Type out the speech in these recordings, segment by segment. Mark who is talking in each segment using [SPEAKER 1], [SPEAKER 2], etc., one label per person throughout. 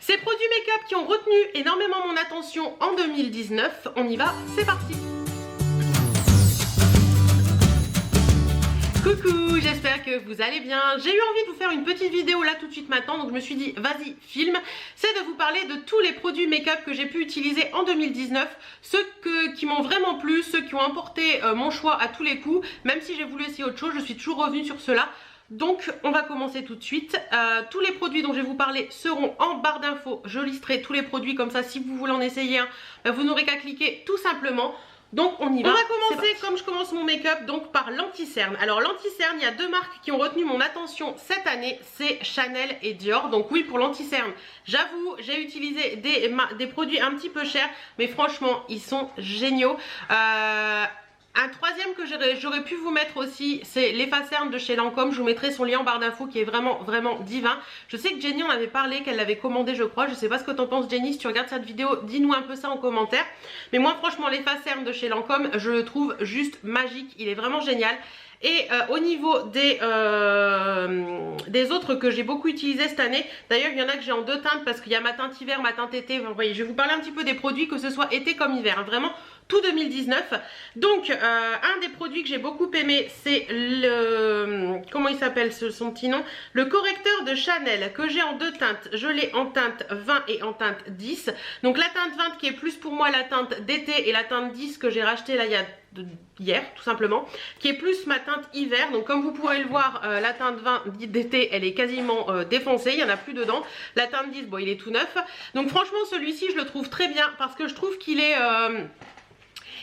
[SPEAKER 1] Ces produits make-up qui ont retenu énormément mon attention en 2019, on y va, c'est parti. Coucou, j'espère que vous allez bien. J'ai eu envie de vous faire une petite vidéo là tout de suite maintenant, donc je me suis dit vas-y filme. C'est de vous parler de tous les produits make-up que j'ai pu utiliser en 2019, ceux qui m'ont vraiment plu, ceux qui ont emporté mon choix à tous les coups. Même si j'ai voulu essayer autre chose, je suis toujours revenue sur cela. Donc on va commencer tout de suite. Tous les produits dont je vais vous parler seront en barre d'infos. Je listerai tous les produits comme ça, si vous voulez en essayer un, vous n'aurez qu'à cliquer tout simplement. Donc on y va. On va commencer comme je commence mon make-up, donc par l'anti-cerne. Alors l'anti-cerne, il y a deux marques qui ont retenu mon attention cette année, c'est Chanel et Dior. Donc oui, pour l'anti-cerne, j'avoue, j'ai utilisé des produits un petit peu chers, mais franchement, ils sont géniaux. Un troisième que j'aurais pu vous mettre aussi, c'est l'efface-cerne de chez Lancôme. Je vous mettrai son lien en barre d'infos qui est vraiment divin. Je sais que Jenny en avait parlé, qu'elle l'avait commandé je crois. Je sais pas ce que t'en penses Jenny, si tu regardes cette vidéo, dis-nous un peu ça en commentaire. Mais moi franchement l'efface-cerne de chez Lancôme, je le trouve juste magique. Il est vraiment génial. Et au niveau des autres que j'ai beaucoup utilisé cette année, d'ailleurs il y en a que j'ai en deux teintes parce qu'il y a ma teinte hiver, ma teinte été. Vous voyez, je vais vous parler un petit peu des produits, que ce soit été comme hiver, hein, vraiment tout 2019. Donc un des produits que j'ai beaucoup aimé, c'est le, comment il s'appelle son petit nom, le correcteur de Chanel que j'ai en deux teintes. Je l'ai en teinte 20 et en teinte 10. Donc la teinte 20 qui est plus pour moi la teinte d'été, et la teinte 10 que j'ai racheté là il y a hier tout simplement, qui est plus ma teinte hiver. Donc comme vous pourrez le voir, la teinte 20 d'été elle est quasiment défoncée, il n'y en a plus dedans. La teinte 10, bon il est tout neuf. Donc franchement celui-ci je le trouve très bien parce que je trouve qu'il est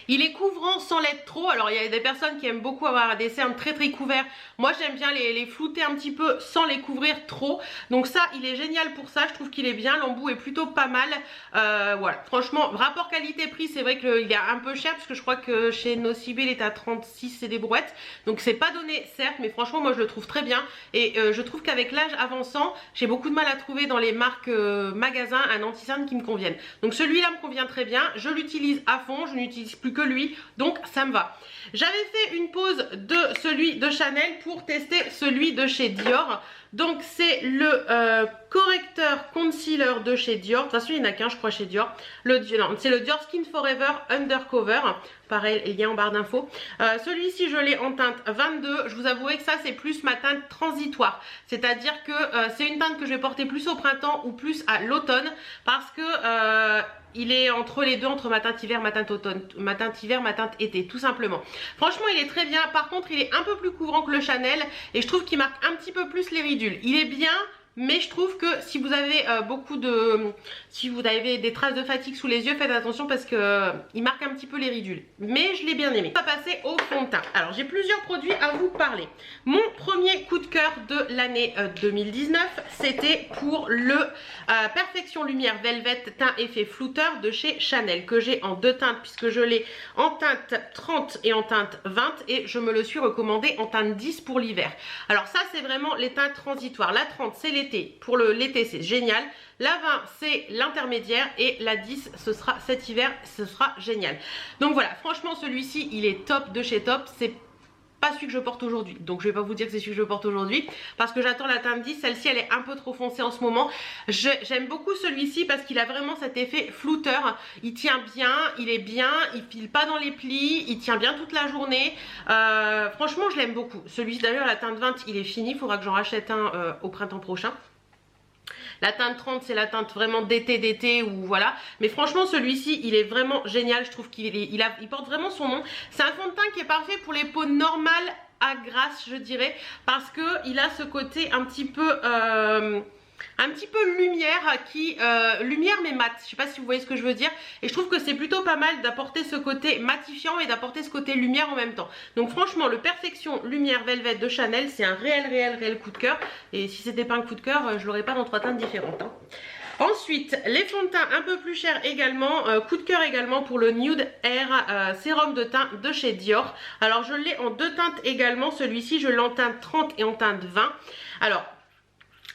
[SPEAKER 1] il est couvrant sans l'être trop. Alors il y a des personnes qui aiment beaucoup avoir des cernes très couverts. Moi j'aime bien les flouter un petit peu sans les couvrir trop. Donc ça il est génial pour ça. Je trouve qu'il est bien. L'embout est plutôt pas mal. Voilà. Franchement rapport qualité-prix c'est vrai qu'il est un peu cher. Parce que je crois que chez Nocibé il est à 36 et des brouettes. Donc c'est pas donné certes. Mais franchement moi je le trouve très bien. Et je trouve qu'avec l'âge avançant j'ai beaucoup de mal à trouver dans les marques magasins un anti-cerne qui me convienne. Donc celui-là me convient très bien. Je l'utilise à fond. Je n'utilise plus que lui, donc ça me va. J'avais fait une pause de celui de Chanel pour tester celui de chez Dior. Donc c'est le correcteur concealer de chez Dior. De toute façon il n'y en a qu'un je crois chez Dior. C'est le Dior Skin Forever Undercover. Pareil, il y a en barre d'infos. Celui-ci je l'ai en teinte 22. Je vous avouerai que ça c'est plus ma teinte transitoire. C'est-à-dire que c'est une teinte que je vais porter plus au printemps ou plus à l'automne. Parce que il est entre les deux, entre ma teinte hiver, ma teinte automne, ma teinte hiver, ma teinte été, tout simplement. Franchement, il est très bien. Par contre, il est un peu plus couvrant que le Chanel et je trouve qu'il marque un petit peu plus les ridules. Il est bien, mais je trouve que si vous avez si vous avez des traces de fatigue sous les yeux, faites attention parce que il marque un petit peu les ridules. Mais je l'ai bien aimé. On va passer au fond de teint. Alors j'ai plusieurs produits à vous parler. Mon premier coup de cœur de l'année 2019, c'était pour le Perfection Lumière Velvet Teint Effet Flouteur de chez Chanel, que j'ai en deux teintes puisque je l'ai en teinte 30 et en teinte 20 et je me le suis recommandé en teinte 10 pour l'hiver. Alors ça c'est vraiment les teintes transitoires. La 30 c'est l'été, pour l'été c'est génial. La 20 c'est l'intermédiaire et la 10 ce sera cet hiver, ce sera génial. Donc voilà, franchement celui-ci il est top de chez top. C'est pas celui que je porte aujourd'hui, donc je vais pas vous dire que c'est celui que je porte aujourd'hui parce que j'attends la teinte 10. Celle-ci elle est un peu trop foncée en ce moment. J'aime beaucoup celui-ci parce qu'il a vraiment cet effet flouteur. Il tient bien, il est bien, il file pas dans les plis, il tient bien toute la journée. Franchement je l'aime beaucoup. Celui-ci d'ailleurs la teinte 20 il est fini, il faudra que j'en rachète un au printemps prochain. La teinte 30 c'est la teinte vraiment d'été ou voilà. Mais franchement celui-ci il est vraiment génial. Je trouve qu'il porte vraiment son nom. C'est un fond de teint qui est parfait pour les peaux normales à grasse je dirais. Parce que il a ce côté un petit peu lumière lumière mais mat. Je sais pas si vous voyez ce que je veux dire. Et je trouve que c'est plutôt pas mal d'apporter ce côté matifiant et d'apporter ce côté lumière en même temps. Donc franchement le Perfection Lumière Velvet de Chanel c'est un réel coup de cœur. Et si c'était pas un coup de cœur je l'aurais pas dans trois teintes différentes hein. Ensuite, les fonds de teint un peu plus chers également, coup de cœur également pour le Nude Air sérum de teint de chez Dior. Alors je l'ai en deux teintes également, celui-ci je l'ai en teinte 30 et en teinte 20. Alors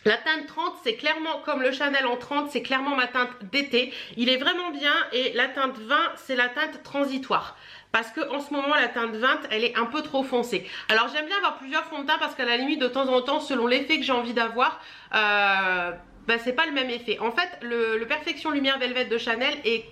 [SPEAKER 1] la teinte 30 c'est clairement comme le Chanel en 30, c'est clairement ma teinte d'été. Il est vraiment bien et la teinte 20 c'est la teinte transitoire. Parce que en ce moment la teinte 20 elle est un peu trop foncée. Alors j'aime bien avoir plusieurs fonds de teint parce qu'à la limite de temps en temps selon l'effet que j'ai envie d'avoir, bah, c'est pas le même effet. En fait, le Perfection Lumière Velvet de Chanel est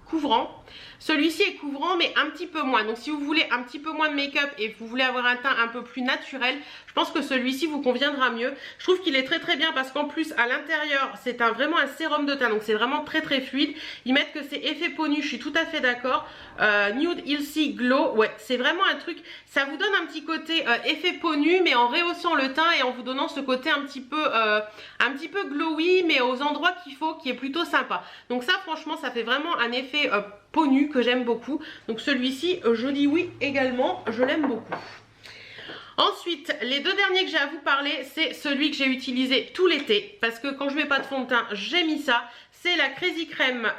[SPEAKER 1] couvrant. Celui-ci est couvrant mais un petit peu moins. Donc si vous voulez un petit peu moins de make-up et vous voulez avoir un teint un peu plus naturel, je pense que celui-ci vous conviendra mieux. Je trouve qu'il est très très bien parce qu'en plus à l'intérieur c'est vraiment un sérum de teint, donc c'est vraiment très très fluide. Ils mettent que c'est effet peau nue, je suis tout à fait d'accord. Nude Healthy Glow, ouais, c'est vraiment un truc, ça vous donne un petit côté effet peau nue mais en rehaussant le teint et en vous donnant ce côté un petit peu glowy mais aux endroits qu'il faut, qui est plutôt sympa. Donc ça franchement ça fait vraiment un effet peau nue que j'aime beaucoup. Donc celui-ci je dis oui également, je l'aime beaucoup. Ensuite, les deux derniers que j'ai à vous parler, c'est celui que j'ai utilisé tout l'été parce que quand je mets pas de fond de teint, j'ai mis ça. C'est la Crazy Crème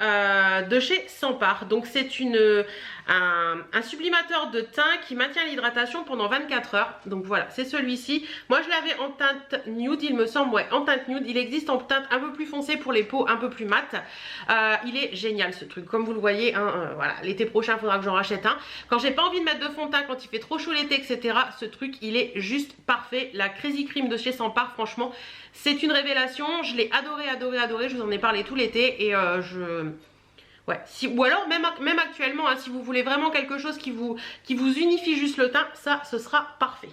[SPEAKER 1] de chez Sampar. Donc c'est un sublimateur de teint qui maintient l'hydratation pendant 24 heures. Donc voilà, c'est celui-ci. Moi je l'avais en teinte nude, il me semble, ouais, en teinte nude. Il existe en teinte un peu plus foncée pour les peaux un peu plus mates. Il est génial ce truc, comme vous le voyez, hein, voilà, l'été prochain il faudra que j'en rachète un. Quand j'ai pas envie de mettre de fond de teint, quand il fait trop chaud l'été, etc., ce truc il est juste parfait. La Crazy Cream de chez Sampar, franchement, c'est une révélation. Je l'ai adoré, adoré, adoré. Je vous en ai parlé tout l'été et ouais, ou alors même actuellement, hein, si vous voulez vraiment quelque chose qui vous unifie juste le teint, ça, ce sera parfait.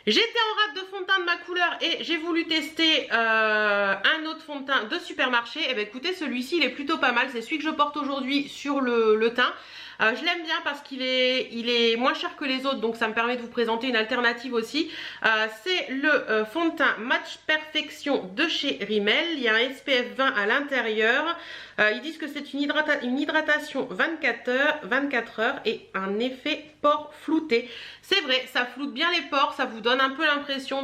[SPEAKER 1] J'étais en rate de fond de teint de ma couleur et j'ai voulu tester un autre fond de teint de supermarché. Et bien écoutez, celui-ci il est plutôt pas mal. C'est celui que je porte aujourd'hui sur le teint. Je l'aime bien parce qu'il est moins cher que les autres, donc ça me permet de vous présenter une alternative aussi. C'est le fond de teint Match Perfection de chez Rimmel. Il y a un SPF 20 à l'intérieur. Ils disent que c'est une hydratation 24 heures et un effet pores flouté. C'est vrai, ça floute bien les pores, ça vous donne un peu l'impression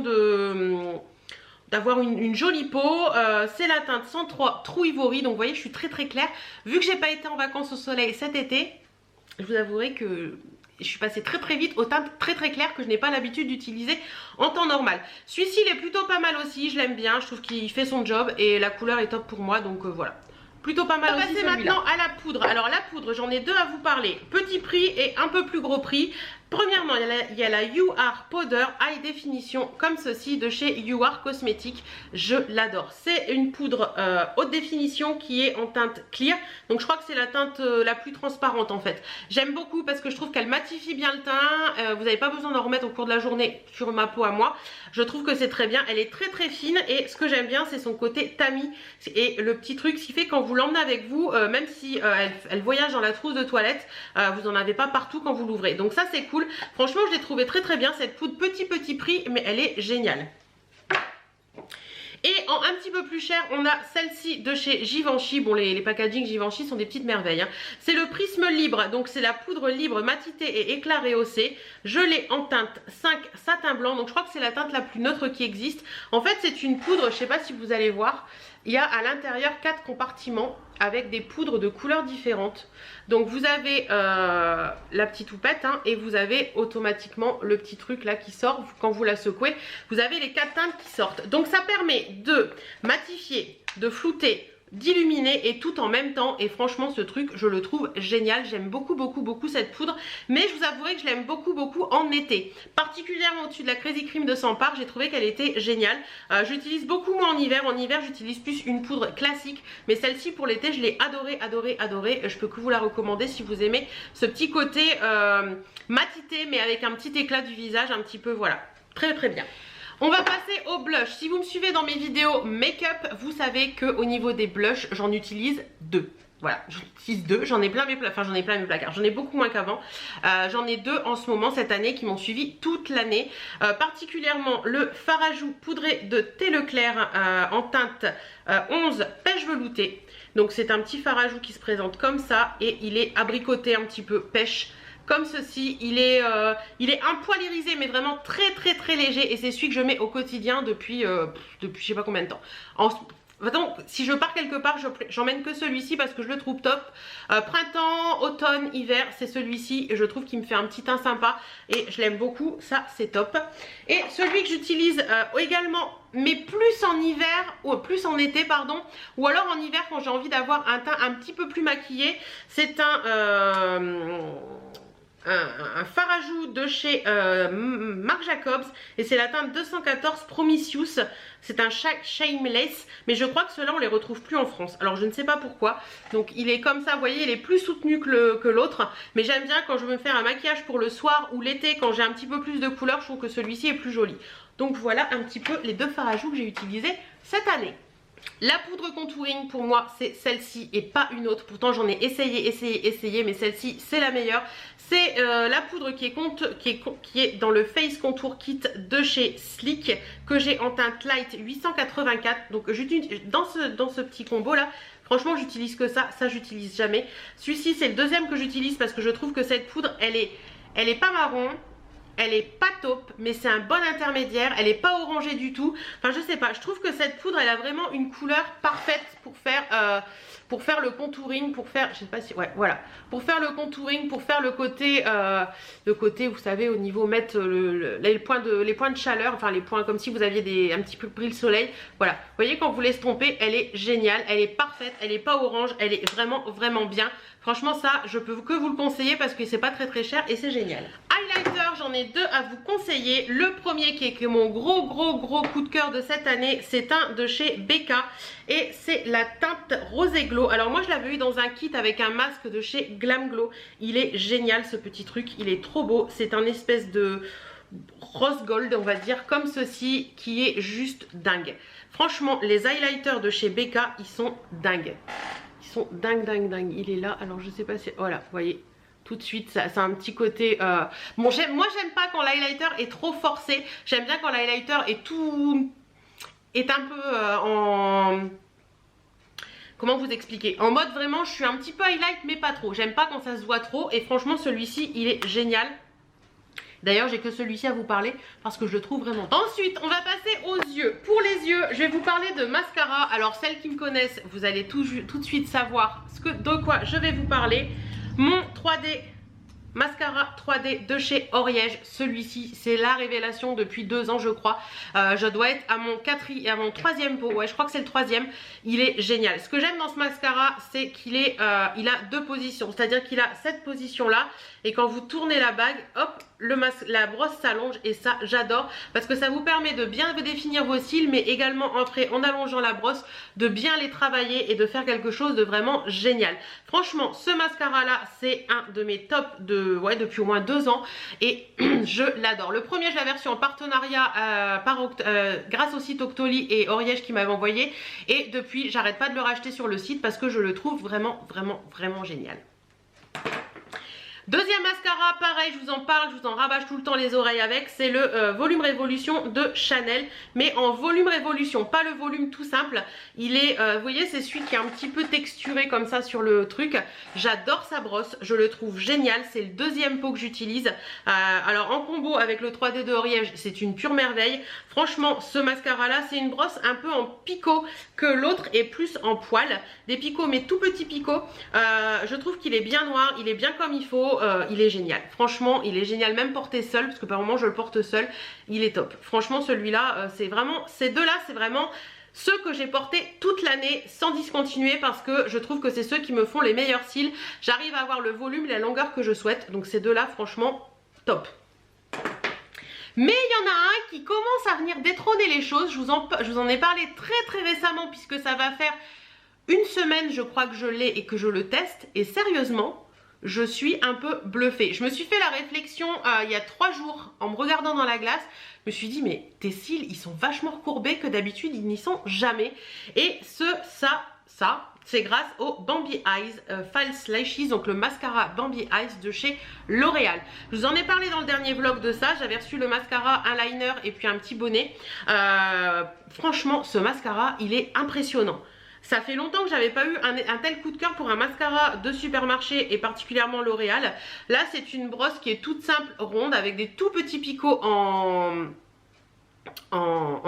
[SPEAKER 1] d'avoir une jolie peau. C'est la teinte 103 True Ivory, donc vous voyez je suis très très claire. Vu que j'ai pas été en vacances au soleil cet été, je vous avouerai que je suis passée très très vite aux teintes très très claires que je n'ai pas l'habitude d'utiliser en temps normal. Celui-ci il est plutôt pas mal aussi, je l'aime bien, je trouve qu'il fait son job et la couleur est top pour moi, donc voilà. Plutôt pas mal aussi. On va passer maintenant à la poudre. Alors la poudre, j'en ai deux à vous parler. Petit prix et un peu plus gros prix. Premièrement, il y a la You Are Powder High Definition comme ceci de chez You Are Cosmetics. Je l'adore. C'est une poudre haute définition qui est en teinte clear. Donc je crois que c'est la teinte la plus transparente en fait. J'aime beaucoup parce que je trouve qu'elle matifie bien le teint. Vous n'avez pas besoin d'en remettre au cours de la journée sur ma peau à moi. Je trouve que c'est très bien. Elle est très très fine et ce que j'aime bien c'est son côté tamis. Et le petit truc ce qui fait quand vous l'emmenez avec vous, même si elle voyage dans la trousse de toilette, vous n'en avez pas partout quand vous l'ouvrez. Donc ça c'est cool. Franchement je l'ai trouvé très très bien cette poudre, petit prix mais elle est géniale. Et en un petit peu plus cher, on a celle-ci de chez Givenchy. Bon, les packaging Givenchy sont des petites merveilles, hein. C'est le Prisme Libre, donc c'est la poudre libre matité et éclat rehaussé. Je l'ai en teinte 5 satin blanc, donc je crois que c'est la teinte la plus neutre qui existe. En fait, c'est une poudre, je ne sais pas si vous allez voir, il y a à l'intérieur 4 compartiments avec des poudres de couleurs différentes. Donc vous avez la petite houppette, hein, et vous avez automatiquement le petit truc là qui sort quand vous la secouez. Vous avez les 4 teintes qui sortent. Donc ça permet de matifier, de flouter, d'illuminer et tout en même temps. Et franchement ce truc je le trouve génial. J'aime beaucoup cette poudre. Mais je vous avouerai que je l'aime beaucoup en été. Particulièrement au-dessus de la Crazy Cream de Sampar. J'ai trouvé qu'elle était géniale. J'utilise beaucoup moins en hiver. En hiver j'utilise plus une poudre classique. Mais celle-ci pour l'été je l'ai adorée. Je peux que vous la recommander si vous aimez ce petit côté matité mais avec un petit éclat du visage. Un petit peu voilà. Très bien. On va passer au blush. Si vous me suivez dans mes vidéos make-up, vous savez qu'au niveau des blushs, j'en utilise 2. Voilà, j'en utilise 2. J'en ai plein mes placards. J'en ai beaucoup moins qu'avant. J'en ai 2 en ce moment cette année qui m'ont suivi toute l'année. Particulièrement le fard à joues poudré de Thé Leclerc en teinte 11 pêche veloutée. Donc c'est un petit fard à joues qui se présente comme ça et il est abricoté un petit peu pêche. Comme ceci, il est un poil irisé mais vraiment très léger et c'est celui que je mets au quotidien depuis je sais pas combien de temps. Attends, si je pars quelque part, j'emmène que celui-ci parce que je le trouve top. Printemps, automne, hiver, c'est celui-ci. Je trouve qu'il me fait un petit teint sympa et je l'aime beaucoup, ça c'est top. Et celui que j'utilise également, mais plus en hiver, ou plus en été pardon, ou alors en hiver quand j'ai envie d'avoir un teint un petit peu plus maquillé, c'est un... un fard à joues de chez Marc Jacobs et c'est la teinte 214 Promiscuous. C'est un Shameless, mais je crois que ceux-là on les retrouve plus en France. Alors je ne sais pas pourquoi. Donc il est comme ça, vous voyez, il est plus soutenu que l'autre. Mais j'aime bien quand je veux me faire un maquillage pour le soir ou l'été, quand j'ai un petit peu plus de couleur, je trouve que celui-ci est plus joli. Donc voilà un petit peu les deux fards à joues que j'ai utilisés cette année. La poudre contouring pour moi c'est celle-ci et pas une autre. Pourtant j'en ai essayé, mais celle-ci c'est la meilleure. C'est la poudre qui est dans le Face Contour Kit de chez Sleek, que j'ai en teinte light 884. Donc dans ce petit combo là, franchement j'utilise que ça j'utilise jamais. Celui-ci c'est le deuxième que j'utilise parce que je trouve que cette poudre elle est pas marron. Elle est pas top, mais c'est un bon intermédiaire. Elle est pas orangée du tout. Enfin, je sais pas. Je trouve que cette poudre, elle a vraiment une couleur parfaite pour faire le contouring, pour faire, je sais pas si, ouais, voilà, pour faire le contouring, pour faire le côté, vous savez, au niveau mettre les points de chaleur, enfin les points comme si vous aviez un petit peu pris le soleil. Voilà. Vous voyez, quand vous l'estompez, elle est géniale, elle est parfaite, elle est pas orange, elle est vraiment, vraiment bien. Franchement, ça, je peux que vous le conseiller parce que c'est pas très cher et c'est génial. Highlighter, j'en ai deux à vous conseiller. Le premier qui est mon gros coup de cœur de cette année, c'est un de chez Becca et c'est la teinte Rosé Glow. Alors moi, je l'avais eu dans un kit avec un masque de chez Glam Glow. Il est génial ce petit truc, il est trop beau. C'est un espèce de rose gold, on va dire, comme ceci, qui est juste dingue. Franchement, les highlighters de chez Becca, ils sont dingues. Ils sont dingues. Il est là, alors je sais pas si... Voilà, vous voyez, tout de suite, ça a un petit côté... Bon, moi, j'aime pas quand l'highlighter est trop forcé. J'aime bien quand l'highlighter est un peu en... Comment vous expliquer? En mode vraiment, je suis un petit peu highlight, mais pas trop. J'aime pas quand ça se voit trop. Et franchement, celui-ci, il est génial. D'ailleurs, j'ai que celui-ci à vous parler parce que je le trouve vraiment. Ensuite, on va passer aux yeux. Pour les yeux, je vais vous parler de mascara. Alors, celles qui me connaissent, vous allez tout de suite savoir de quoi je vais vous parler. Mon 3D mascara 3D de chez Oriège. Celui-ci, c'est la révélation depuis 2 ans, je crois. Je dois être à mon troisième pot. Ouais, je crois que c'est le troisième. Il est génial. Ce que j'aime dans ce mascara, c'est qu'il a 2 positions. C'est-à-dire qu'il a cette position-là. Et quand vous tournez la bague, hop, la brosse s'allonge et ça j'adore parce que ça vous permet de bien définir vos cils mais également après en allongeant la brosse de bien les travailler et de faire quelque chose de vraiment génial. Franchement ce mascara là c'est un de mes tops depuis au moins 2 ans et je l'adore. Le premier je l'avais reçu en partenariat grâce au site Octoly et Oriège qui m'avait envoyé et depuis j'arrête pas de le racheter sur le site parce que je le trouve vraiment génial. Deuxième mascara, pareil, je vous en parle, je vous en rabâche tout le temps les oreilles avec, c'est le Volume Révolution de Chanel, mais en volume révolution, pas le volume tout simple. Il est, vous voyez, c'est celui qui est un petit peu texturé comme ça sur le truc. J'adore sa brosse, je le trouve génial, c'est le deuxième pot que j'utilise. Alors en combo avec le 3D de Oriège, c'est une pure merveille. Franchement, ce mascara là, c'est une brosse un peu en picot que l'autre est plus en poil. Des picots, mais tout petits picots. Je trouve qu'il est bien noir, il est bien comme il faut. Il est génial, franchement il est génial même porté seul parce que par moment je le porte seul, il est top. Franchement celui-là c'est vraiment, ces deux là c'est vraiment ceux que j'ai portés toute l'année sans discontinuer parce que je trouve que c'est ceux qui me font les meilleurs cils. J'arrive à avoir le volume, la longueur que je souhaite, donc ces deux là franchement top. Mais il y en a un qui commence à venir détrôner les choses, je vous en ai parlé très récemment puisque ça va faire 1 semaine je crois que je l'ai et que je le teste et sérieusement je suis un peu bluffée. Je me suis fait la réflexion il y a 3 jours en me regardant dans la glace. Je me suis dit mais tes cils ils sont vachement recourbés que d'habitude ils n'y sont jamais. Et ça c'est grâce au Bambi Eyes False Lashes, donc le mascara Bambi Eyes de chez L'Oréal. Je vous en ai parlé dans le dernier vlog de ça. J'avais reçu le mascara, un liner et puis un petit bonnet. Franchement ce mascara il est impressionnant. Ça fait longtemps que j'avais pas eu un tel coup de cœur pour un mascara de supermarché et particulièrement L'Oréal. Là c'est une brosse qui est toute simple, ronde avec des tout petits picots en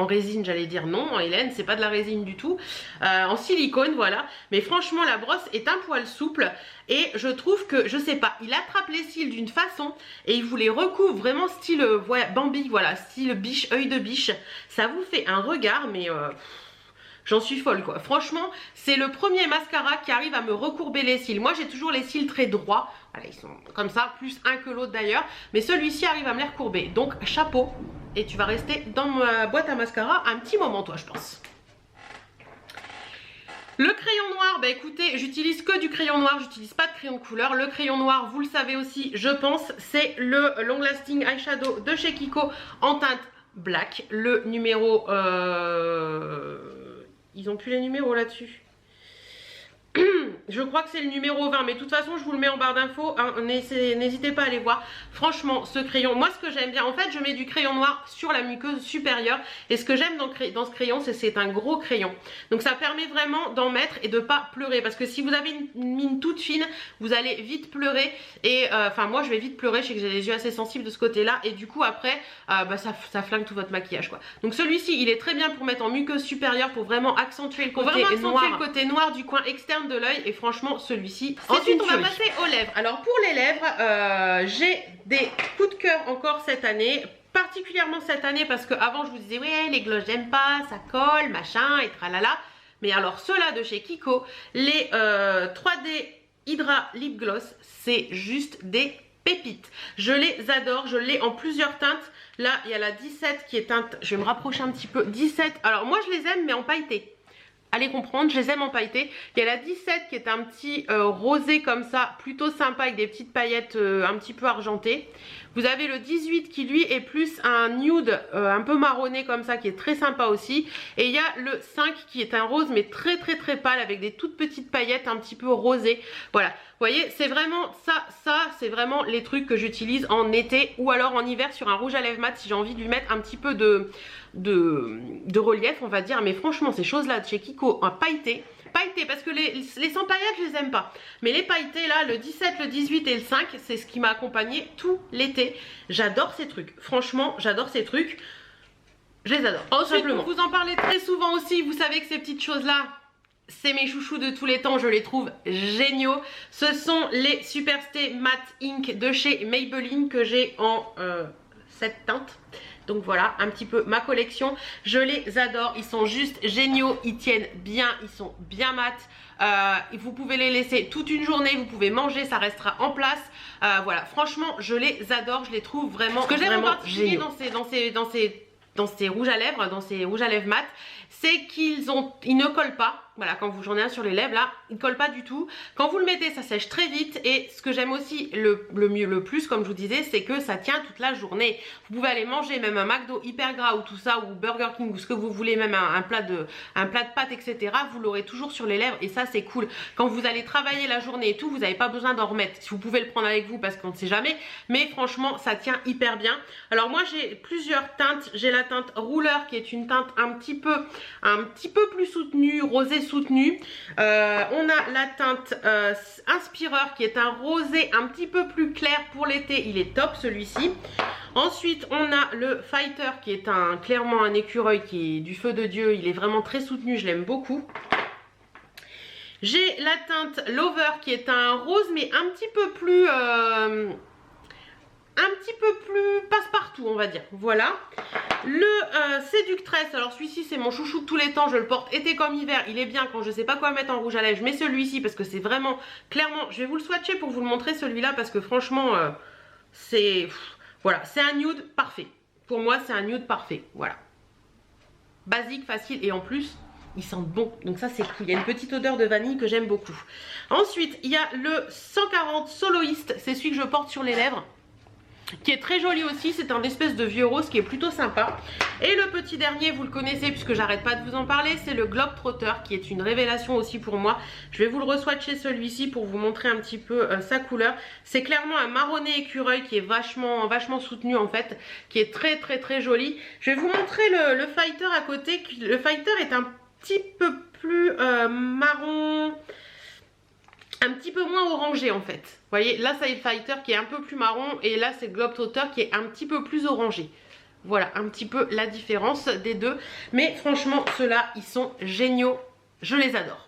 [SPEAKER 1] résine, j'allais dire non, en Hélène, c'est pas de la résine du tout, en silicone voilà. Mais franchement la brosse est un poil souple et je trouve que, je sais pas, il attrape les cils d'une façon et il vous les recouvre vraiment style Bambi, voilà, style biche, œil de biche. Ça vous fait un regard mais... J'en suis folle quoi. Franchement, c'est le premier mascara qui arrive à me recourber les cils. Moi j'ai toujours les cils très droits. Voilà, ils sont comme ça, plus un que l'autre d'ailleurs. Mais celui-ci arrive à me les recourber. Donc chapeau. Et tu vas rester dans ma boîte à mascara un petit moment toi je pense. Le crayon noir, bah écoutez, j'utilise que du crayon noir, j'utilise pas de crayon de couleur. Le crayon noir, vous le savez aussi, je pense, c'est le Long Lasting Eyeshadow de chez Kiko en teinte black. Le numéro... Ils ont plus les numéros là-dessus. Je crois que c'est le numéro 20, mais de toute façon je vous le mets en barre d'infos, hein, n'hésitez pas à aller voir. Franchement ce crayon, moi ce que j'aime bien, en fait je mets du crayon noir sur la muqueuse supérieure. Et ce que j'aime dans ce crayon, c'est un gros crayon. Donc ça permet vraiment d'en mettre et de pas pleurer. Parce que si vous avez une mine toute fine, vous allez vite pleurer. Et enfin moi je vais vite pleurer, je sais que j'ai les yeux assez sensibles de ce côté là. Et du coup après bah, ça flingue tout votre maquillage quoi. Donc celui-ci il est très bien pour mettre en muqueuse supérieure, pour vraiment accentuer le côté noir du coin externe de l'œil. Et franchement celui-ci ensuite on va passer aux lèvres. Alors pour les lèvres j'ai des coups de cœur encore cette année, particulièrement cette année parce que avant je vous disais ouais les glosses j'aime pas, ça colle machin et tralala. Mais alors ceux-là de chez Kiko, les 3D Hydra Lip Gloss, c'est juste des pépites. Je les adore, je l'ai en plusieurs teintes. Là il y a la 17 qui est teinte, je vais me rapprocher un petit peu, 17, alors moi je les aime mais en pailleté. Allez comprendre, je les aime en pailleté. Il y a la 17 qui est un petit rosé comme ça, plutôt sympa avec des petites paillettes un petit peu argentées. Vous avez le 18 qui lui est plus un nude un peu marronné comme ça, qui est très sympa aussi. Et il y a le 5 qui est un rose mais très pâle avec des toutes petites paillettes un petit peu rosées. Voilà, vous voyez, c'est vraiment ça c'est vraiment les trucs que j'utilise en été ou alors en hiver sur un rouge à lèvres mat si j'ai envie de lui mettre un petit peu de relief on va dire. Mais franchement ces choses là de chez Kiko en pailleté parce que les sans paillettes je les aime pas, mais les pailletés là, le 17, le 18 et le 5 c'est ce qui m'a accompagné tout l'été. J'adore ces trucs, franchement j'adore ces trucs, je les adore. Ensuite pour vous en parler très souvent aussi, vous savez que ces petites choses là c'est mes chouchous de tous les temps, je les trouve géniaux. Ce sont les Superstay Matte Ink de chez Maybelline que j'ai en cette teinte. Donc voilà, un petit peu ma collection. Je les adore, ils sont juste géniaux, ils tiennent bien, ils sont bien mat. Vous pouvez les laisser toute une journée, vous pouvez manger, ça restera en place. Voilà, franchement, je les adore, je les trouve vraiment géniaux. Ce que j'aime en particulier dans ces rouges à lèvres mat, c'est qu'ils ne collent pas. Voilà, quand j'en ai un sur les lèvres là, il ne colle pas du tout. Quand vous le mettez, ça sèche très vite. Et ce que j'aime aussi le plus, comme je vous disais, c'est que ça tient toute la journée. Vous pouvez aller manger même un McDo hyper gras ou tout ça, ou Burger King ou ce que vous voulez, même un plat de pâtes, etc. Vous l'aurez toujours sur les lèvres et ça c'est cool. Quand vous allez travailler la journée et tout, vous n'avez pas besoin d'en remettre. Si vous pouvez le prendre avec vous parce qu'on ne sait jamais. Mais franchement, ça tient hyper bien. Alors moi j'ai plusieurs teintes. J'ai la teinte rouleur qui est une teinte un petit peu plus soutenue, rosée soutenue. On a la teinte inspireur qui est un rosé un petit peu plus clair pour l'été, il est top celui-ci. Ensuite on a le fighter qui est clairement un écureuil qui est du feu de Dieu, il est vraiment très soutenu, je l'aime beaucoup. J'ai la teinte lover qui est un rose mais un petit peu plus passe-partout on va dire, voilà. Le séductress, alors celui-ci c'est mon chouchou de tous les temps, je le porte été comme hiver, il est bien quand je sais pas quoi mettre en rouge à lèvres, je mets celui-ci parce que c'est vraiment, clairement, je vais vous le swatcher pour vous le montrer celui-là parce que franchement c'est, voilà, c'est un nude parfait, pour moi c'est un nude parfait, voilà. Basique, facile et en plus ils sentent bon, donc ça c'est cool, il y a une petite odeur de vanille que j'aime beaucoup. Ensuite il y a le 140 Soloist, c'est celui que je porte sur les lèvres, qui est très joli aussi, c'est un espèce de vieux rose qui est plutôt sympa. Et le petit dernier, vous le connaissez puisque j'arrête pas de vous en parler, c'est le Globetrotter qui est une révélation aussi pour moi. Je vais vous le re-swatcher celui-ci pour vous montrer un petit peu sa couleur. C'est clairement un marronné écureuil qui est vachement soutenu en fait, qui est très joli. Je vais vous montrer le fighter à côté. Le fighter est un petit peu plus marron, un petit peu moins orangé en fait. Vous voyez, là ça y est le fighter qui est un peu plus marron et là c'est le Globetrotter qui est un petit peu plus orangé. Voilà un petit peu la différence des deux. Mais franchement ceux-là ils sont géniaux, je les adore.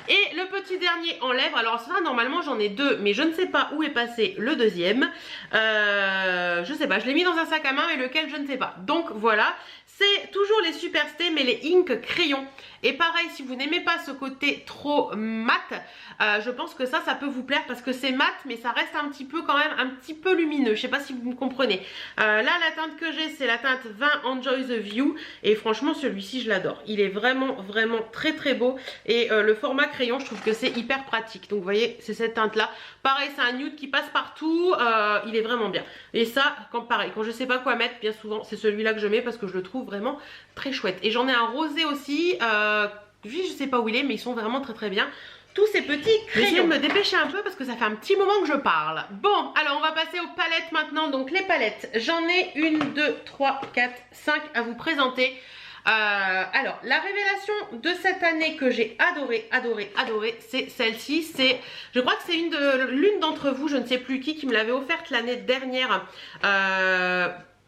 [SPEAKER 1] Et le petit dernier en lèvres, alors ça normalement j'en ai deux mais je ne sais pas où est passé le deuxième. Je sais pas, je l'ai mis dans un sac à main et lequel je ne sais pas. Donc voilà, c'est toujours les Superstay mais les Ink crayons. Et pareil, si vous n'aimez pas ce côté trop mat, je pense que ça peut vous plaire parce que c'est mat mais ça reste un petit peu quand même un petit peu lumineux. Je sais pas si vous me comprenez. Là la teinte que j'ai c'est la teinte 20 Enjoy the View et franchement celui-ci je l'adore. Il est vraiment très très beau et le format crayon je trouve que c'est hyper pratique. Donc vous voyez c'est cette teinte là. Pareil c'est un nude qui passe partout, il est vraiment bien. Et ça quand je sais pas quoi mettre bien souvent c'est celui-là que je mets parce que je le trouve vraiment très chouette. Et j'en ai un rosé aussi, je sais pas où il est mais ils sont vraiment très bien. Tous ces petits crayons. J'essaie de me dépêcher un peu parce que ça fait un petit moment que je parle. Bon, alors on va passer aux palettes maintenant. Donc les palettes, j'en ai 1, 2, 3, 4, 5 à vous présenter. Alors la révélation de cette année que j'ai adoré, c'est celle-ci. Je crois que c'est l'une d'entre vous, je ne sais plus qui me l'avait offerte l'année dernière.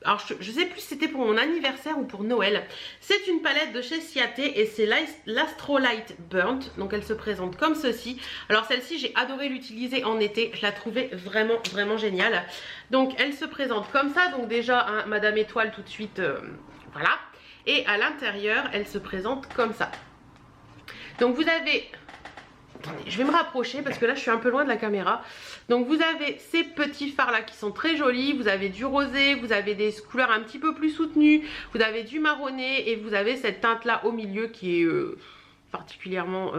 [SPEAKER 1] Alors je sais plus si c'était pour mon anniversaire ou pour Noël. C'est une palette de chez Ciaté et c'est l'Astrolight Burnt. Donc elle se présente comme ceci. Alors celle-ci j'ai adoré l'utiliser en été. Je la trouvais vraiment géniale. Donc elle se présente comme ça. Donc déjà hein, Madame Étoile tout de suite. Voilà. Et à l'intérieur elle se présente comme ça. Donc vous avez... Attendez, je vais me rapprocher parce que là je suis un peu loin de la caméra. Donc vous avez ces petits fards là qui sont très jolis. Vous avez du rosé, vous avez des couleurs un petit peu plus soutenues. Vous avez du marronné et vous avez cette teinte là au milieu qui est particulièrement...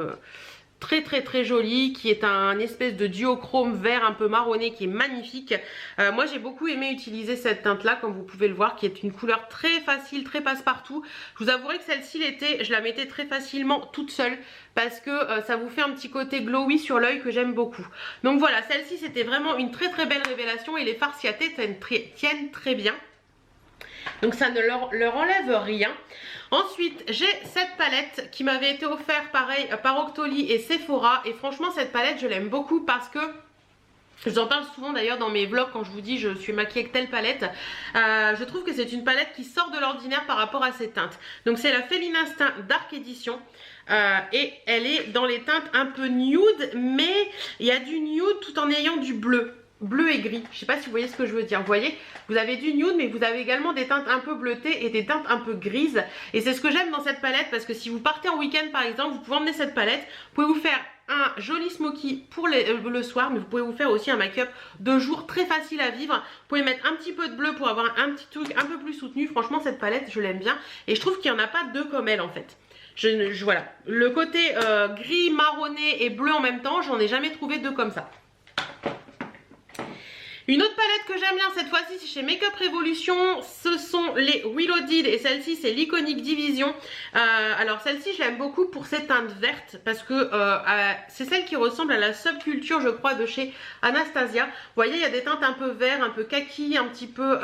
[SPEAKER 1] très jolie, qui est un espèce de duochrome vert un peu marronné qui est magnifique. Moi j'ai beaucoup aimé utiliser cette teinte là comme vous pouvez le voir, qui est une couleur très facile, très passe-partout. Je vous avouerai que celle-ci l'été je la mettais très facilement toute seule parce que ça vous fait un petit côté glowy sur l'œil que j'aime beaucoup. Donc voilà, celle-ci c'était vraiment une très belle révélation et les fards Ciaté tiennent très bien. Donc ça ne leur enlève rien. Ensuite j'ai cette palette qui m'avait été offerte pareil par Octoly et Sephora. Et franchement cette palette je l'aime beaucoup parce que je vous en parle souvent d'ailleurs dans mes vlogs quand je vous dis je suis maquillée avec telle palette. Je trouve que c'est une palette qui sort de l'ordinaire par rapport à ces teintes. Donc c'est la Féline Instinct Dark Edition. Et elle est dans les teintes un peu nude, mais il y a du nude tout en ayant du bleu et gris. Je sais pas si vous voyez ce que je veux dire. Vous voyez, vous avez du nude mais vous avez également des teintes un peu bleutées et des teintes un peu grises. Et c'est ce que j'aime dans cette palette parce que si vous partez en week-end par exemple, vous pouvez emmener cette palette. Vous pouvez vous faire un joli smoky pour le soir, mais vous pouvez vous faire aussi un make-up de jour très facile à vivre. Vous pouvez mettre un petit peu de bleu pour avoir un petit truc un peu plus soutenu. Franchement cette palette je l'aime bien et je trouve qu'il n'y en a pas deux comme elle en fait. Voilà, le côté gris, marronné et bleu en même temps, j'en ai jamais trouvé deux comme ça. Une autre palette que j'aime bien cette fois-ci c'est chez Makeup Revolution, ce sont les Reloaded et celle-ci c'est l'Iconic Division. Alors celle-ci je l'aime beaucoup pour cette teinte verte parce que c'est celle qui ressemble à la subculture je crois de chez Anastasia. Vous voyez il y a des teintes un peu vert, un peu kaki, un petit peu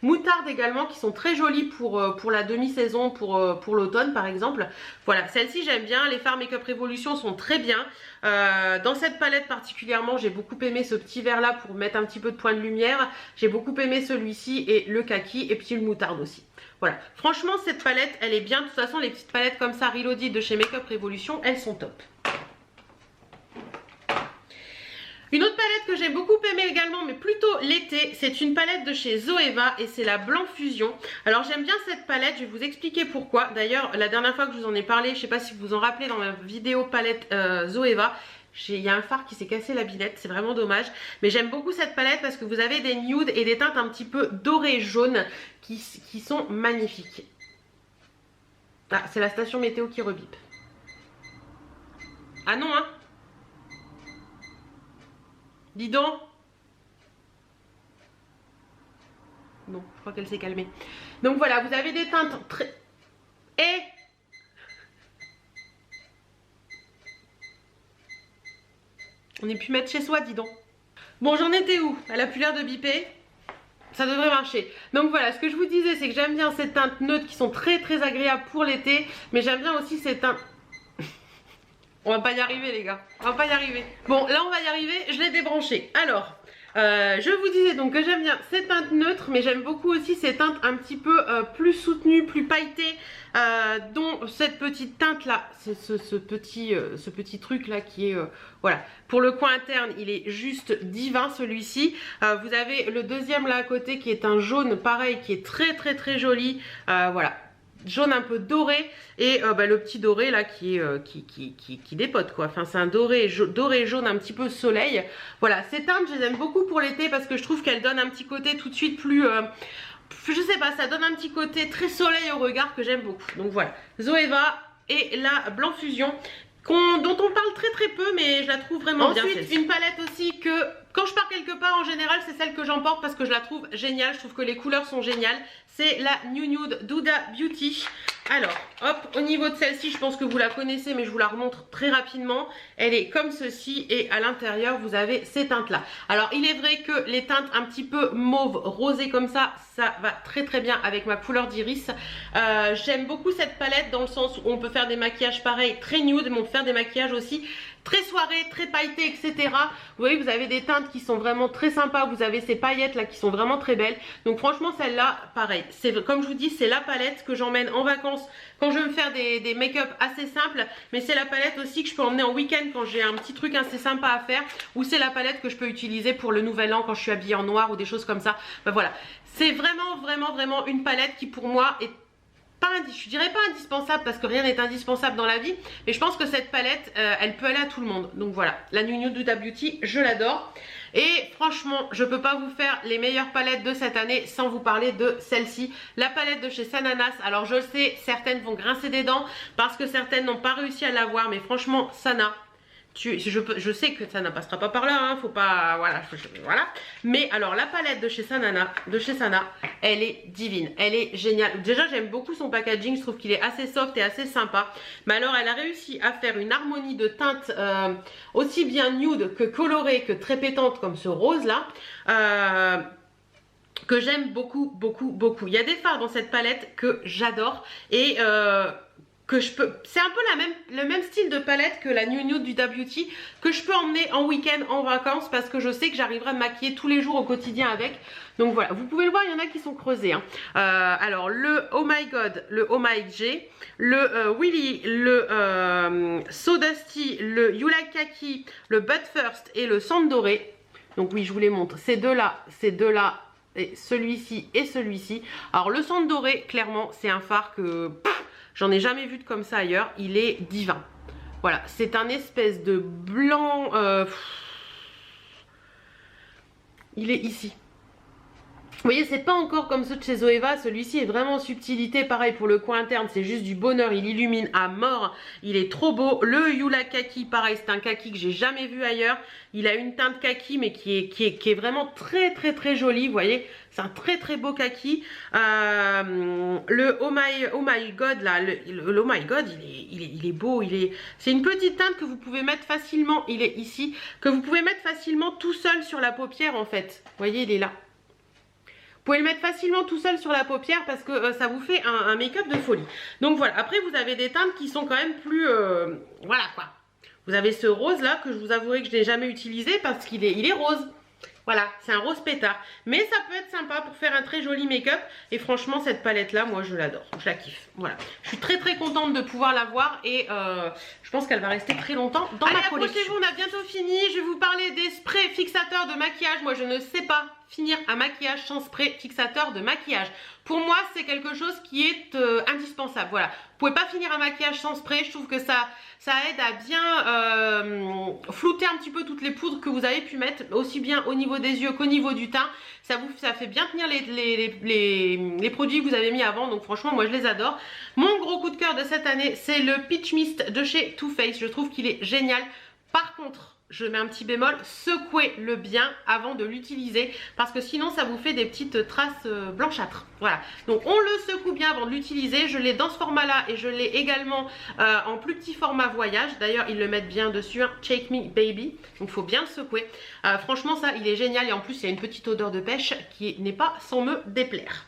[SPEAKER 1] moutarde également qui sont très jolies pour la demi-saison, pour l'automne par exemple. Voilà, celle-ci j'aime bien, les fards Makeup Revolution sont très bien. Dans cette palette particulièrement j'ai beaucoup aimé ce petit vert là pour mettre un petit peu de point de lumière. J'ai beaucoup aimé celui-ci et le kaki et puis le moutarde aussi. Voilà, franchement cette palette elle est bien. De toute façon les petites palettes comme ça Reloaded de chez Makeup Revolution elles sont top. Une autre palette que j'ai beaucoup aimé également, mais plutôt l'été, c'est une palette de chez Zoeva et c'est la Blanc Fusion. Alors j'aime bien cette palette, je vais vous expliquer pourquoi. D'ailleurs la dernière fois que je vous en ai parlé, je ne sais pas si vous vous en rappelez dans ma vidéo palette Zoeva, il y a un fard qui s'est cassé la binette, c'est vraiment dommage. Mais j'aime beaucoup cette palette parce que vous avez des nudes et des teintes un petit peu dorées jaunes qui sont magnifiques. Ah, c'est la station météo qui rebipe. Ah non hein. Dis donc. Non, je crois qu'elle s'est calmée. Donc voilà, vous avez des teintes très... Et... On n'est plus mettre chez soi, dis donc. Bon, j'en étais où? Elle a plus l'air de biper. Ça devrait marcher. Donc voilà, ce que je vous disais, c'est que j'aime bien ces teintes neutres qui sont très agréables pour l'été. Mais j'aime bien aussi ces teintes... On va pas y arriver les gars, on va pas y arriver. Bon là on va y arriver, je l'ai débranché. Alors, je vous disais donc que j'aime bien ces teintes neutres, mais j'aime beaucoup aussi ces teintes un petit peu plus soutenues, plus pailletées, dont cette petite teinte là, ce petit truc là qui est, voilà. Pour le coin interne, il est juste divin celui-ci. Vous avez le deuxième là à côté qui est un jaune pareil, qui est très joli, voilà. jaune un peu doré et le petit doré là qui dépote quoi. Enfin c'est un doré jaune un petit peu soleil. Voilà, ces teintes je les aime beaucoup pour l'été parce que je trouve qu'elles donnent un petit côté tout de suite plus... je sais pas, ça donne un petit côté très soleil au regard que j'aime beaucoup. Donc voilà, Zoeva et la Blanc Fusion dont on parle très peu mais je la trouve vraiment bien. Ensuite une palette aussi que quand je pars quelque part en général c'est celle que j'emporte parce que je la trouve géniale, je trouve que les couleurs sont géniales. C'est la New Nude d'Huda Beauty. Alors hop, au niveau de celle-ci je pense que vous la connaissez mais je vous la remontre très rapidement. Elle est comme ceci et à l'intérieur vous avez ces teintes là. Alors il est vrai que les teintes un petit peu mauve rosé comme ça va très bien avec ma couleur d'iris. J'aime beaucoup cette palette dans le sens où on peut faire des maquillages pareils très nude mais on peut faire des maquillages aussi très soirée, très pailleté, etc. Vous voyez, vous avez des teintes qui sont vraiment très sympas. Vous avez ces paillettes là qui sont vraiment très belles. Donc franchement, celle-là, pareil. Comme je vous dis, c'est la palette que j'emmène en vacances quand je veux me faire des make-up assez simples. Mais c'est la palette aussi que je peux emmener en week-end quand j'ai un petit truc assez sympa à faire. Ou c'est la palette que je peux utiliser pour le nouvel an quand je suis habillée en noir ou des choses comme ça. Ben voilà. C'est vraiment une palette qui pour moi est je dirais pas indispensable parce que rien n'est indispensable dans la vie, mais je pense que cette palette elle peut aller à tout le monde. Donc voilà, la New Nude d'Huda Beauty, je l'adore et franchement je peux pas vous faire les meilleures palettes de cette année sans vous parler de celle-ci, la palette de chez Sananas. Alors je le sais, certaines vont grincer des dents parce que certaines n'ont pas réussi à l'avoir, mais franchement Sana, je sais que ça ne passera pas par là, hein, faut pas, voilà, voilà. Mais alors la palette de chez Sana, elle est divine, elle est géniale. Déjà j'aime beaucoup son packaging, je trouve qu'il est assez soft et assez sympa. Mais alors elle a réussi à faire une harmonie de teintes aussi bien nude que colorée que très pétante comme ce rose là. Que j'aime beaucoup. Il y a des fards dans cette palette que j'adore et c'est un peu le même style de palette que la New Nude d'Huda Beauty que je peux emmener en week-end, en vacances parce que je sais que j'arriverai à me maquiller tous les jours au quotidien avec. Donc voilà, vous pouvez le voir, il y en a qui sont creusés, hein. Alors le Oh My God, le Oh My G, le Willy, le So Dusty, le You Like Kaki, le But First et le Sand Doré. Donc oui, je vous les montre, ces deux là et celui-ci et celui-ci. Alors le Sand Doré, clairement c'est un fard que... j'en ai jamais vu de comme ça ailleurs, il est divin. Voilà, c'est un espèce de blanc... il est ici. Vous voyez, c'est pas encore comme ceux de chez Zoeva, celui-ci est vraiment en subtilité, pareil pour le coin interne, c'est juste du bonheur, il illumine à mort, il est trop beau. Le You Like Kaki, pareil, c'est un kaki que j'ai jamais vu ailleurs, il a une teinte kaki mais qui est vraiment très joli, vous voyez, c'est un très beau kaki. Le Oh My God là, le Oh My God, il est beau, c'est une petite teinte que vous pouvez mettre facilement, il est ici, que vous pouvez mettre facilement tout seul sur la paupière en fait, vous voyez, il est là. Vous pouvez le mettre facilement tout seul sur la paupière parce que ça vous fait un make-up de folie. Donc voilà, après vous avez des teintes qui sont quand même plus... voilà quoi. Vous avez ce rose là que je vous avouerai que je n'ai jamais utilisé parce qu'il est rose. Voilà, c'est un rose pétard. Mais ça peut être sympa pour faire un très joli make-up. Et franchement, cette palette-là, moi, je l'adore. Je la kiffe. Voilà. Je suis très contente de pouvoir l'avoir. Et je pense qu'elle va rester très longtemps dans ma collection. Approchez-vous, on a bientôt fini. Je vais vous parler des sprays fixateurs de maquillage. Moi, je ne sais pas finir un maquillage sans spray fixateur de maquillage. Pour moi, c'est quelque chose qui est indispensable. Voilà. Vous pouvez pas finir un maquillage sans spray. Je trouve que ça aide à bien flouter un petit peu toutes les poudres que vous avez pu mettre, aussi bien au niveau des yeux qu'au niveau du teint. Ça fait bien tenir les produits que vous avez mis avant. Donc franchement, moi je les adore. Mon gros coup de cœur de cette année, c'est le Peach Mist de chez Too Faced. Je trouve qu'il est génial. Par contre, je mets un petit bémol, secouez-le bien avant de l'utiliser parce que sinon ça vous fait des petites traces blanchâtres. Voilà, donc on le secoue bien avant de l'utiliser. Je l'ai dans ce format là et je l'ai également en plus petit format voyage. D'ailleurs ils le mettent bien dessus, hein. Shake Me Baby, donc il faut bien le secouer. Franchement ça il est génial et en plus il y a une petite odeur de pêche qui n'est pas sans me déplaire.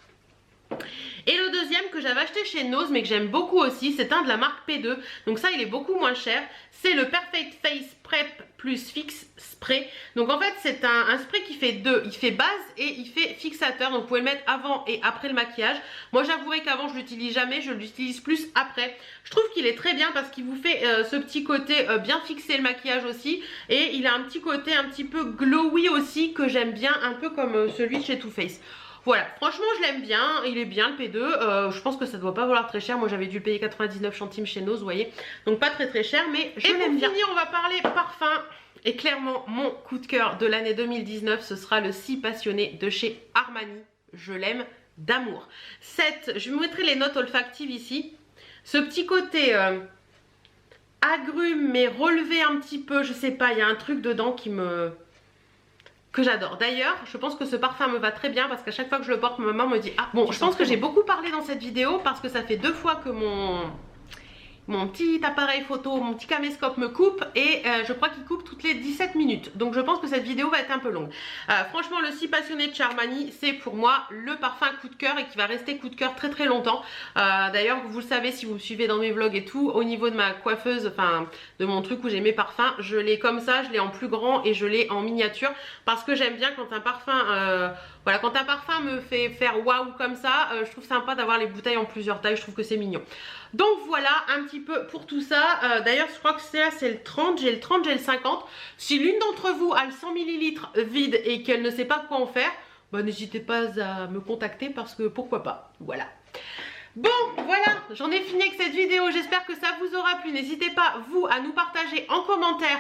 [SPEAKER 1] Et le deuxième que j'avais acheté chez Nose mais que j'aime beaucoup aussi, c'est un de la marque P2, donc ça il est beaucoup moins cher. C'est le Perfect Face Prep Plus Fix Spray. Donc en fait c'est un spray qui fait deux, il fait base et il fait fixateur, donc vous pouvez le mettre avant et après le maquillage. Moi j'avouerai qu'avant je l'utilise jamais, je l'utilise plus après. Je trouve qu'il est très bien parce qu'il vous fait ce petit côté bien fixer le maquillage aussi. Et il a un petit côté un petit peu glowy aussi que j'aime bien, un peu comme celui de chez Too Faced. Voilà, franchement je l'aime bien, il est bien le P2, je pense que ça doit pas valoir très cher, moi j'avais dû le payer 99 centimes chez Nose, vous voyez, donc pas très cher, mais je l'aime bien. Et pour finir on va parler parfum, et clairement mon coup de cœur de l'année 2019 ce sera le Si Passionné de chez Armani, je l'aime d'amour. Je vous mettrai les notes olfactives ici, ce petit côté agrumes mais relevé un petit peu, je sais pas, il y a un truc dedans que j'adore. D'ailleurs, je pense que ce parfum me va très bien parce qu'à chaque fois que je le porte, ma maman me dit ah bon, je pense que j'ai beaucoup parlé dans cette vidéo parce que ça fait 2 fois que mon petit appareil photo, mon petit caméscope me coupe et je crois qu'il coupe toutes les 17 minutes. Donc je pense que cette vidéo va être un peu longue. Franchement, le Si Passionné de chez Armani, c'est pour moi le parfum coup de cœur et qui va rester coup de cœur très longtemps. D'ailleurs, vous le savez si vous me suivez dans mes vlogs et tout, au niveau de ma coiffeuse, enfin de mon truc où j'ai mes parfums, je l'ai comme ça, je l'ai en plus grand et je l'ai en miniature parce que j'aime bien quand un parfum... voilà, quand un parfum me fait faire waouh comme ça, je trouve sympa d'avoir les bouteilles en plusieurs tailles, je trouve que c'est mignon. Donc voilà un petit peu pour tout ça. D'ailleurs je crois que c'est le 30, j'ai le 30, j'ai le 50. Si l'une d'entre vous a le 100 ml vide et qu'elle ne sait pas quoi en faire, bah, n'hésitez pas à me contacter parce que pourquoi pas, voilà. Bon voilà, j'en ai fini avec cette vidéo, j'espère que ça vous aura plu. N'hésitez pas vous à nous partager en commentaire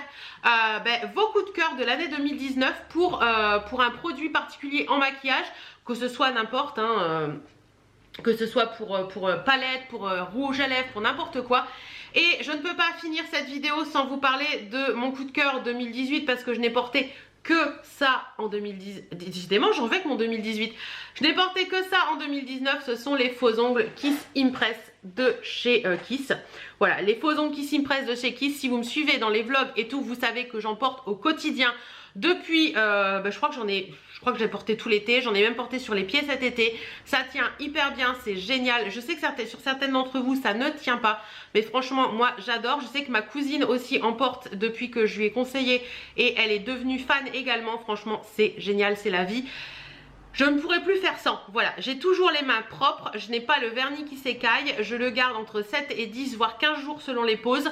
[SPEAKER 1] vos coups de cœur de l'année 2019 pour un produit particulier en maquillage, que ce soit n'importe, que ce soit pour palette, pour rouge à lèvres, pour n'importe quoi. Et je ne peux pas finir cette vidéo sans vous parler de mon coup de cœur 2018 parce que je n'ai porté que ça en 2010. Décidément, j'en vais que mon 2018. Je n'ai porté que ça en 2019. Ce sont les faux ongles Kiss Impress de chez Kiss. Voilà, les faux ongles Kiss Impress de chez Kiss. Si vous me suivez dans les vlogs et tout, vous savez que j'en porte au quotidien depuis, je crois que j'ai porté tout l'été, j'en ai même porté sur les pieds cet été, ça tient hyper bien, c'est génial. Je sais que sur certaines d'entre vous ça ne tient pas, mais franchement moi j'adore. Je sais que ma cousine aussi en porte depuis que je lui ai conseillé et elle est devenue fan également. Franchement c'est génial, c'est la vie. Je ne pourrais plus faire sans, voilà, j'ai toujours les mains propres, je n'ai pas le vernis qui s'écaille, je le garde entre 7 et 10 voire 15 jours selon les poses.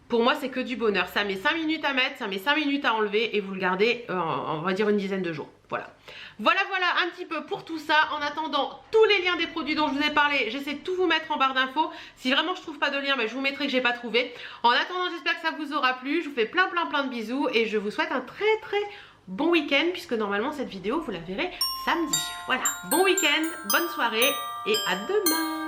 [SPEAKER 1] Pour moi c'est que du bonheur, ça met 5 minutes à mettre, ça met 5 minutes à enlever et vous le gardez on va dire une dizaine de jours. Voilà un petit peu pour tout ça. En attendant, tous les liens des produits dont je vous ai parlé, j'essaie de tout vous mettre en barre d'infos. Si vraiment je trouve pas de lien, je vous mettrai que j'ai pas trouvé. En attendant, j'espère que ça vous aura plu, je vous fais plein de bisous et je vous souhaite un très bon week-end puisque normalement cette vidéo vous la verrez samedi. Voilà, bon week-end, bonne soirée et à demain.